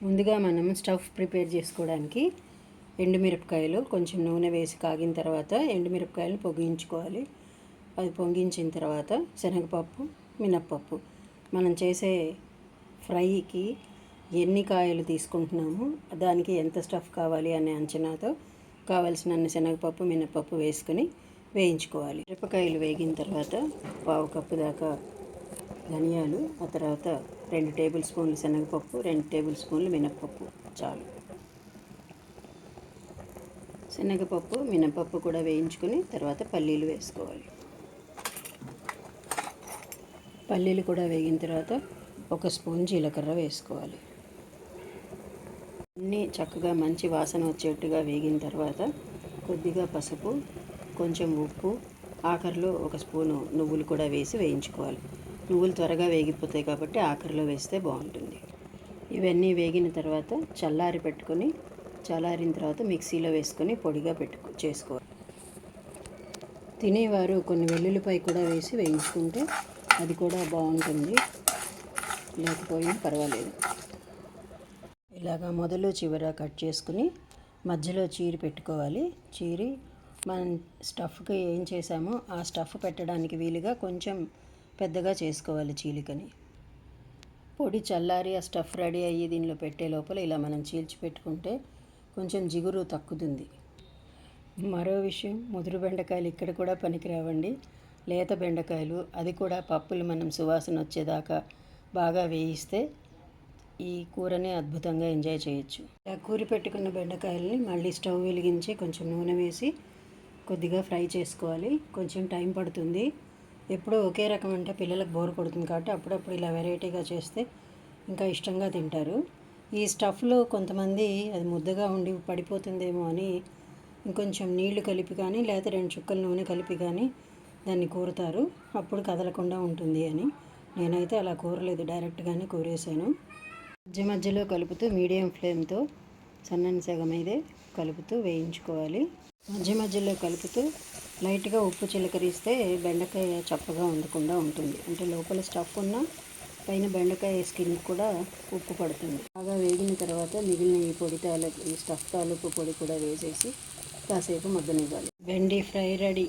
ముందుగా మనం stuff prepare చేసుకోవడానికి ఎండుమిరపకాయలు కొంచెం నూనె వేసి కాగిన తర్వాత ఎండుమిరపకాయలు పొంగించుకోవాలి. అది పొంగించిన తర్వాత శనగపప్పు, మినప్పప్పు, మనం చేసే ఫ్రైకి ఎన్ని కాయలు తీసుకుంటున్నామో దానికి ఎంత స్టఫ్ కావాలి అనే అంచనాతో కావలసినన్ని శనగపప్పు, మినప్పప్పు వేసుకొని వేయించుకోవాలి. మిరపకాయలు వేగిన తర్వాత 1/2 కప్పు దాకా ధనియాలు, ఆ తర్వాత 2 టేబుల్ స్పూన్లు శనగపప్పు, 2 టేబుల్ స్పూన్లు మినప్పప్పు చాలు. శనగపప్పు, మినప్పప్పు కూడా వేయించుకొని తర్వాత పల్లీలు వేసుకోవాలి. పల్లీలు కూడా వేగిన తర్వాత 1 స్పూన్ జీలకర్ర వేసుకోవాలి. అన్నీ చక్కగా మంచి వాసన వచ్చేట్టుగా వేగిన తర్వాత కొద్దిగా పసుపు, కొంచెం ఉప్పు, ఆఖరిలో 1 స్పూను నువ్వులు కూడా వేసి వేయించుకోవాలి. నువ్వులు త్వరగా వేగిపోతాయి కాబట్టి ఆఖరిలో వేస్తే బాగుంటుంది. ఇవన్నీ వేగిన తర్వాత చల్లారిన తర్వాత మిక్సీలో వేసుకొని పొడిగా చేసుకోవాలి. తినేవారు కొన్ని వెల్లుల్లిపాయ కూడా వేసి వేయించుకుంటే అది కూడా బాగుంటుంది, లేకపోయినా పర్వాలేదు. ఇలాగా మొదలు చివర కట్ చేసుకుని మధ్యలో చీరి పెట్టుకోవాలి. చీరి మనం స్టఫ్కి ఏం చేసామో ఆ స్టఫ్ పెట్టడానికి వీలుగా కొంచెం పెద్దగా చేసుకోవాలి చీలికని. పొడి చల్లారి ఆ స్టఫ్ రెడీ అయ్యి దీనిలో పెట్టే లోపల ఇలా మనం చీల్చి పెట్టుకుంటే కొంచెం జిగురు తక్కుతుంది. మరో విషయం, ముదురు బెండకాయలు ఇక్కడ కూడా పనికిరావండి. లేత బెండకాయలు, అది కూడా పప్పులు మనం సువాసన వచ్చేదాకా బాగా వేయిస్తే ఈ కూరని అద్భుతంగా ఎంజాయ్ చేయొచ్చు. ఇలా కూరి పెట్టుకున్న బెండకాయలని మళ్ళీ స్టవ్ వెలిగించి కొంచెం నూనె వేసి కొద్దిగా ఫ్రై చేసుకోవాలి. కొంచెం టైం పడుతుంది. ఎప్పుడూ ఒకే రకం అంటే పిల్లలకు బోర్ కొడుతుంది కాబట్టి అప్పుడప్పుడు ఇలా వెరైటీగా చేస్తే ఇంకా ఇష్టంగా తింటారు. ఈ స్టఫ్లో కొంతమంది అది ముద్దగా ఉండి పడిపోతుందేమో అని ఇంకొంచెం నీళ్లు కలిపి కానీ లేకపోతే 2 చుక్కల నూనె కలిపి కానీ దాన్ని కూరుతారు, అప్పుడు కదలకుండా ఉంటుంది అని. నేనైతే అలా కూరలేదు, డైరెక్ట్గానే కూరేసాను. మధ్యలో కలుపుతూ మీడియం ఫ్లేమ్తో సన్నని సెగ మీదే కలుపుతూ వేయించుకోవాలి. మధ్యలో కలుపుతూ లైట్గా ఉప్పు చిలకరిస్తే బెండకాయ చప్పగా ఉండకుండా ఉంటుంది. అంటే లోపల స్టఫ్ ఉన్న పైన బెండకాయ స్కిన్ కూడా ఉప్పు పడుతుంది. బాగా వేగిన తర్వాత మిగిలిన ఈ స్టఫ్ తాలూకు పొడి కూడా వేసేసి కాసేపు మగ్గనివ్వాలి. బెండి ఫ్రై రెడీ.